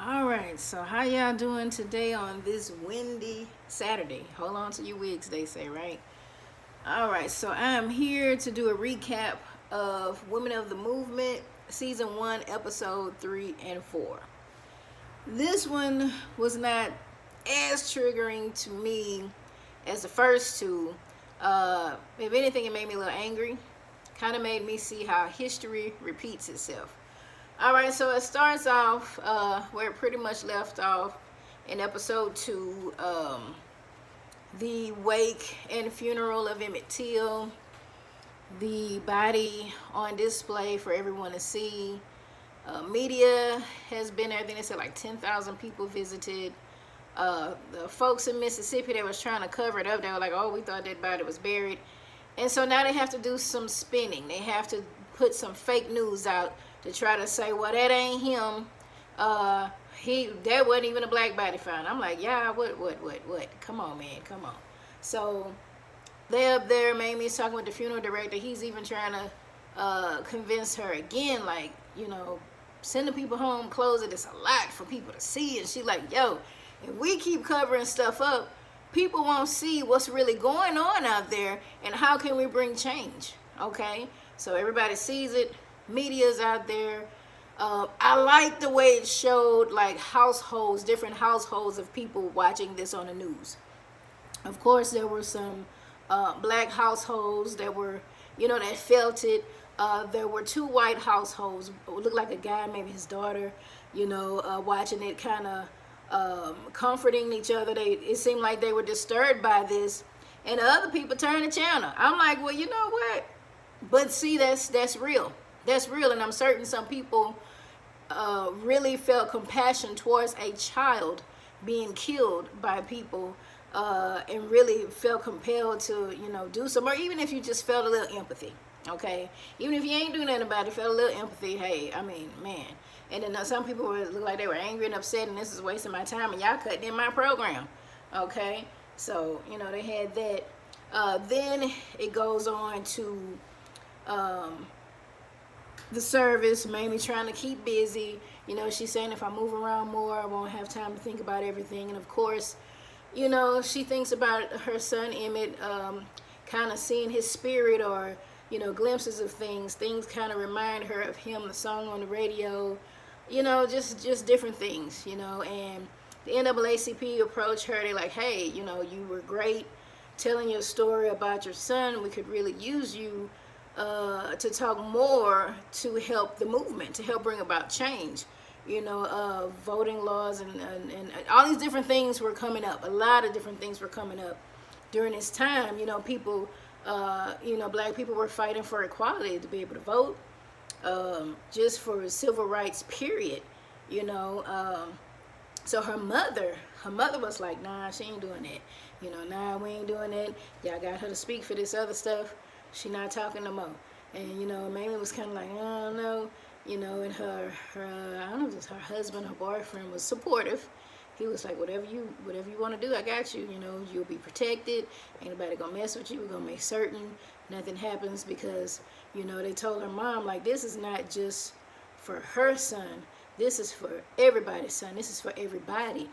All right, so how y'all doing today on this windy Saturday? Hold on to your wigs, they say, right? All right, so I am here to do a recap of Women of the Movement, Season 1, Episode 3 and 4. This one was not as triggering to me as the first two. If anything, it made me a little angry. Kind of made me see how history repeats itself. All right, so it starts off where it pretty much left off in episode 2, the wake and funeral of Emmett Till, the body on display for everyone to see. Media has been there. I think they said like 10,000 people visited. The folks in Mississippi that was trying to cover it up, they were like, oh, we thought that body was buried. And so now they have to do some spinning. They have to put some fake news out to try to say, well, that ain't him. That wasn't even a black body found. I'm like, yeah, what? Come on, man, come on. So they up there, Mamie's talking with the funeral director. He's even trying to convince her again, like, sending people home, close it. It's a lot for people to see. And she like, yo, if we keep covering stuff up, people won't see what's really going on out there, and how can we bring change? Okay, so everybody sees it. Media's out there. I like the way it showed like households, different households of people watching this on the news. Of course, there were some black households that were, that felt it. There were two white households. It looked like a guy, maybe his daughter, watching it, kind of comforting each other. It seemed like they were disturbed by this, and the other people turned the channel. I'm like, well, you know what? But see, that's real. That's real, and I'm certain some people really felt compassion towards a child being killed by people, and really felt compelled to, do some, or even if you just felt a little empathy, okay? Even if you ain't doing nothing about it, felt a little empathy, hey, I mean, man. And then some people looked like they were angry and upset, and this is wasting my time, and y'all cutting in my program, okay? So, they had that. Then it goes on to the service, Mamie trying to keep busy. She's saying if I move around more, I won't have time to think about everything. And of course, she thinks about her son Emmett, kind of seeing his spirit, or glimpses of things kind of remind her of him, the song on the radio, just different things, and the NAACP approached her. They're like, hey, you were great telling your story about your son. We could really use you to talk more to help the movement, to help bring about change. Voting laws and all these different things were coming up. A lot of different things were coming up during this time. People, black people were fighting for equality, to be able to vote, just for civil rights, period. So her mother was like, nah, she ain't doing that. Nah, we ain't doing that. Y'all got her to speak for this other stuff. She not talking no more. And, Mamie was kind of like, I don't know. And her I don't know if it was her husband, her boyfriend, was supportive. He was like, whatever you want to do, I got you. You'll be protected. Ain't nobody gonna mess with you. We're gonna make certain nothing happens, because, they told her mom, like, this is not just for her son. This is for everybody's son. This is for everybody.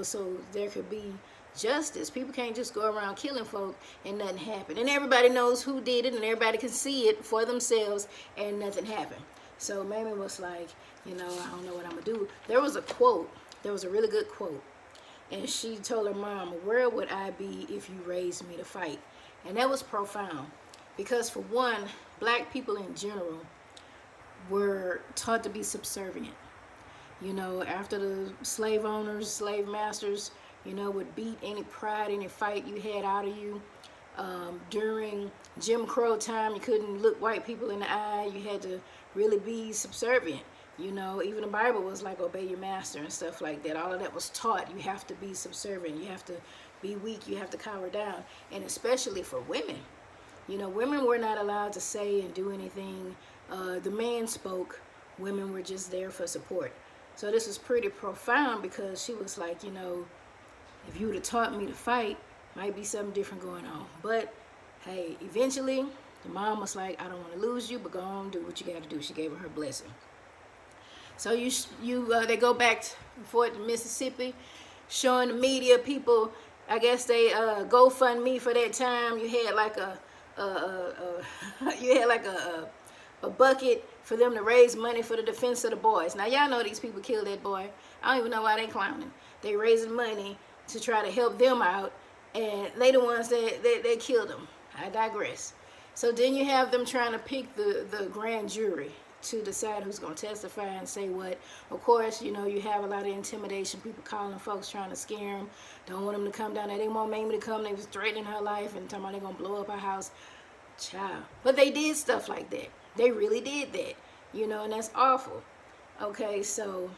So there could be justice. People can't just go around killing folk and nothing happen. And everybody knows who did it, and everybody can see it for themselves, and nothing happened. So Mamie was like, I don't know what I'm gonna do. There was a quote. There was a really good quote, and she told her mom, where would I be if you raised me to fight? And that was profound, because for one, black people in general were taught to be subservient. After the slave owners, slave masters, would beat any pride, any fight you had out of you. During Jim Crow time, you couldn't look white people in the eye. You had to really be subservient. Even the Bible was like, obey your master and stuff like that. All of that was taught. You have to be subservient. You have to be weak. You have to cower down. And especially for women. Women were not allowed to say and do anything. The man spoke. Women were just there for support. So this was pretty profound, because she was like, if you would have taught me to fight, might be something different going on. But hey, eventually the mom was like, I don't want to lose you, but go on, do what you got to do. She gave her blessing. So they go back and forth to Mississippi, showing the media people. I guess they GoFundMe for that time. You had like you had like a bucket for them to raise money for the defense of the boys. Now y'all know these people killed that boy. I don't even know why they clowning. They raising money to try to help them out, and they the ones that killed them. I digress. So then you have them trying to pick the grand jury to decide who's going to testify and say what. Of course, you know, you have a lot of intimidation, people calling folks, trying to scare them, don't want them to come down there. They want Mamie to come. They was threatening her life and talking about they're going to blow up her house. Child. But they did stuff like that. They really did that, you know, and that's awful. Okay, so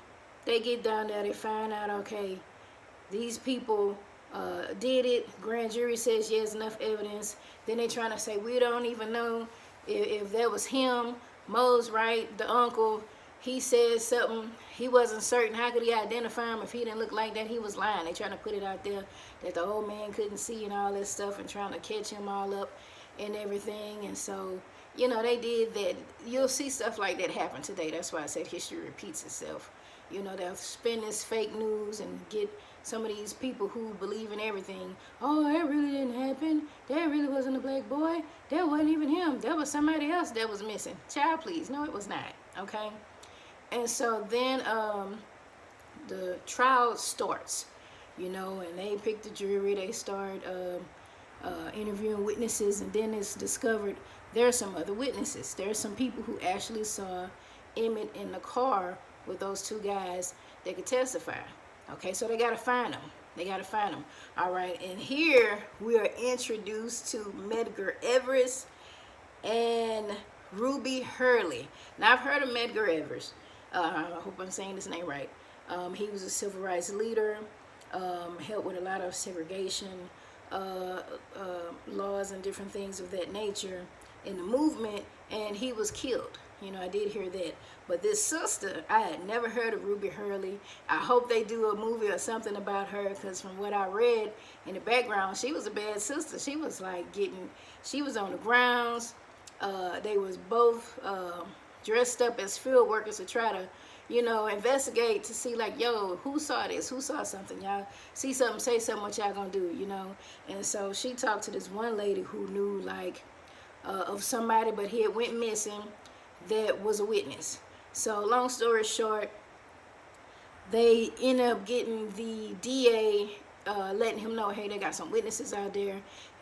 they get down there, they find out, okay, these people did it. Grand jury says yes, enough evidence. Then they trying to say we don't even know if that was him. Mo's right, the uncle, he said something. He wasn't certain. How could he identify him if he didn't look like that? He was lying. They trying to put it out there that the old man couldn't see and all this stuff, and trying to catch him all up and everything. And so, you know, they did that. You'll see stuff like that happen today. That's why I said history repeats itself. You know, they'll spin this fake news and get some of these people who believe in everything. Oh, that really didn't happen. That really wasn't a black boy. That wasn't even him. That was somebody else that was missing. Child, please. No, it was not. Okay? And so then the trial starts, you know, and they pick the jury. They start interviewing witnesses, and then it's discovered there are some other witnesses. There are some people who actually saw Emmett in the car with those two guys that could testify. Okay, so they got to find them. They got to find them. All right, and here we are introduced to Medgar Evers and Ruby Hurley. Now, I've heard of Medgar Evers. I hope I'm saying this name right. He was a civil rights leader, helped with a lot of segregation laws and different things of that nature in the movement, and he was killed. You know, I did hear that. But this sister, I had never heard of Ruby Hurley. I hope they do a movie or something about her, because from what I read in the background, she was a bad sister. She was like she was on the grounds. They was both dressed up as field workers to try to, you know, investigate to see like, yo, who saw this? Who saw something? Y'all see something, say something, what y'all gonna do, you know? And so she talked to this one lady who knew like of somebody, but he had went missing, that was a witness. So long story short, they end up getting the DA letting him know, hey, they got some witnesses out there.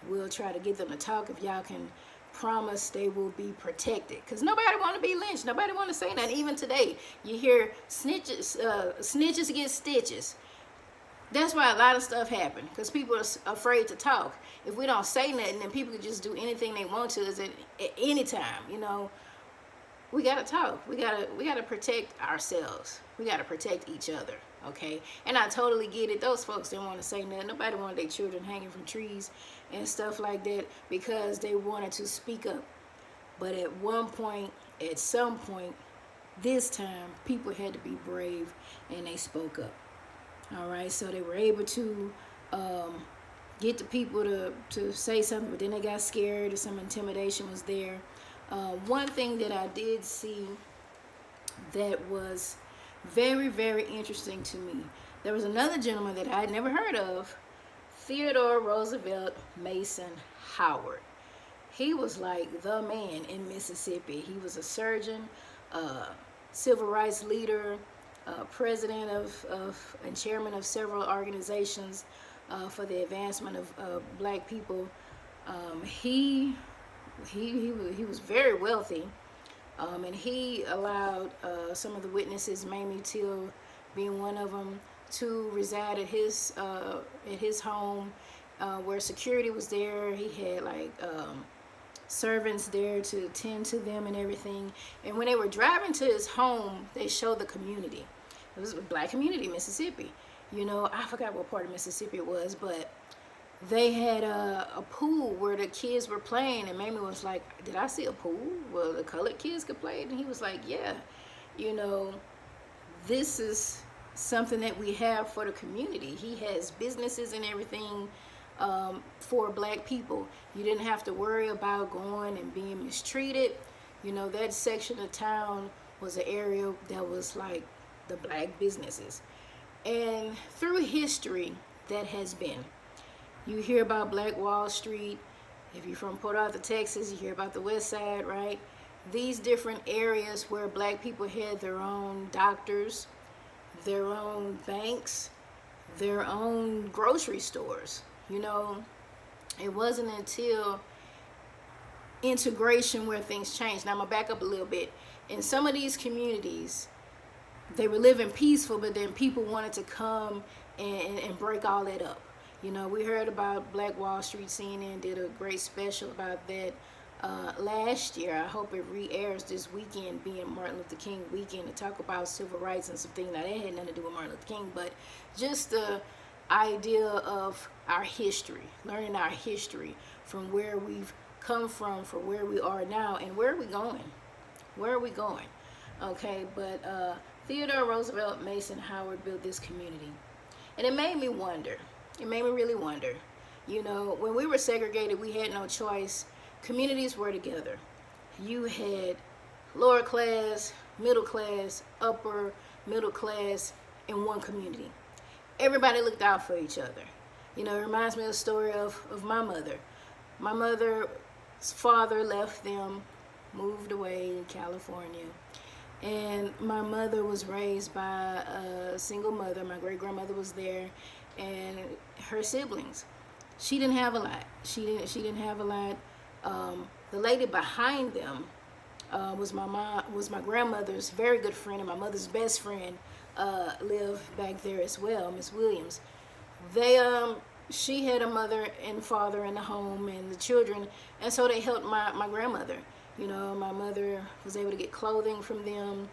We'll try to get them to talk if y'all can promise they will be protected. Because nobody want to be lynched. Nobody want to say nothing. Even today, you hear snitches get stitches. That's why a lot of stuff happen, because people are afraid to talk. If we don't say nothing, then people can just do anything they want to at any time, you know. We gotta talk. We gotta protect ourselves. We gotta protect each other, okay? And I totally get it. Those folks didn't want to say nothing. Nobody wanted their children hanging from trees and stuff like that because they wanted to speak up. But at one point, at some point, this time, people had to be brave, and they spoke up. All right, so they were able to get the people to say something, but then they got scared, or some intimidation was there. One thing that I did see that was very, very interesting to me, there was another gentleman that I had never heard of, Theodore Roosevelt Mason Howard. He was like the man in Mississippi. He was a surgeon, civil rights leader, president of and chairman of several organizations for the advancement of black people. He was very wealthy, and he allowed some of the witnesses, Mamie Till being one of them, to reside at his home, where security was there. He had like servants there to tend to them and everything. And when they were driving to his home, they showed the community. It was a black community in Mississippi. You know, I forgot what part of Mississippi it was, but they had a pool where the kids were playing, and Mamie was like, did I see a pool where the colored kids could play? And he was like, yeah. You know, this is something that we have for the community. He has businesses and everything for black people. You didn't have to worry about going and being mistreated. You know, that section of town was an area that was like the black businesses. And through history, that has been. You hear about Black Wall Street. If you're from Port Arthur, Texas, you hear about the West Side, right? These different areas where black people had their own doctors, their own banks, their own grocery stores. You know, it wasn't until integration where things changed. Now I'm gonna back up a little bit. In some of these communities, they were living peaceful, but then people wanted to come and break all that up. You know, we heard about Black Wall Street. CNN did a great special about that last year. I hope it re-airs this weekend, being Martin Luther King weekend, to talk about civil rights and some things. Now, that had nothing to do with Martin Luther King, but just the idea of our history, learning our history from where we've come from where we are now, and where are we going? Where are we going? Okay, but Theodore Roosevelt Mason Howard built this community. And it made me wonder. It made me really wonder. You know, when we were segregated, we had no choice. Communities were together. You had lower class, middle class, upper middle class in one community. Everybody looked out for each other. You know, it reminds me of the story of my mother. My mother's father left them, moved away in California. And my mother was raised by a single mother. My great-grandmother was there, and her siblings. She didn't have a lot. She didn't have a lot. The lady behind them was my grandmother's very good friend, and my mother's best friend lived back there as well, Miss Williams. She had a mother and father in the home and the children, and so they helped my grandmother. You know, my mother was able to get clothing from them.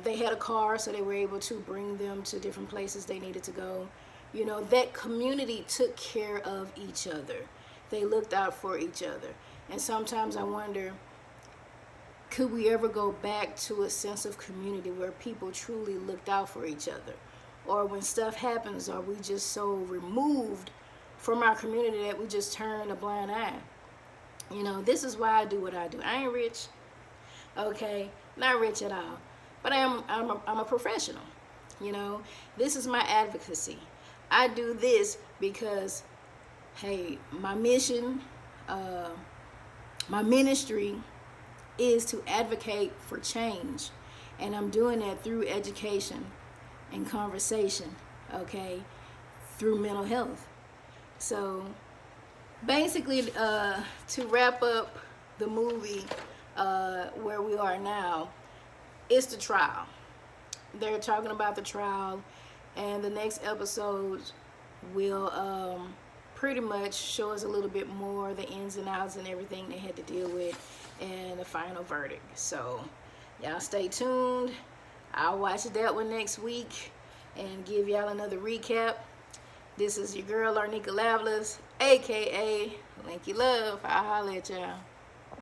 They had a car, so they were able to bring them to different places they needed to go. You know, that community took care of each other. They looked out for each other. And sometimes I wonder, could we ever go back to a sense of community where people truly looked out for each other? Or when stuff happens, are we just so removed from our community that we just turn a blind eye? You know, this is why I do what I do. I ain't rich, okay? Not rich at all. But I'm a professional, you know? This is my advocacy. I do this because, hey, my mission, my ministry is to advocate for change. And I'm doing that through education and conversation, okay? Through mental health. So basically, to wrap up the movie where we are now, it's the trial. They're talking about the trial, and the next episodes will pretty much show us a little bit more the ins and outs and everything they had to deal with and the final verdict. So y'all stay tuned. I'll watch that one next week and give y'all another recap. This is your girl, Arnika Lavlas, aka Linky Love. I'll holler at y'all.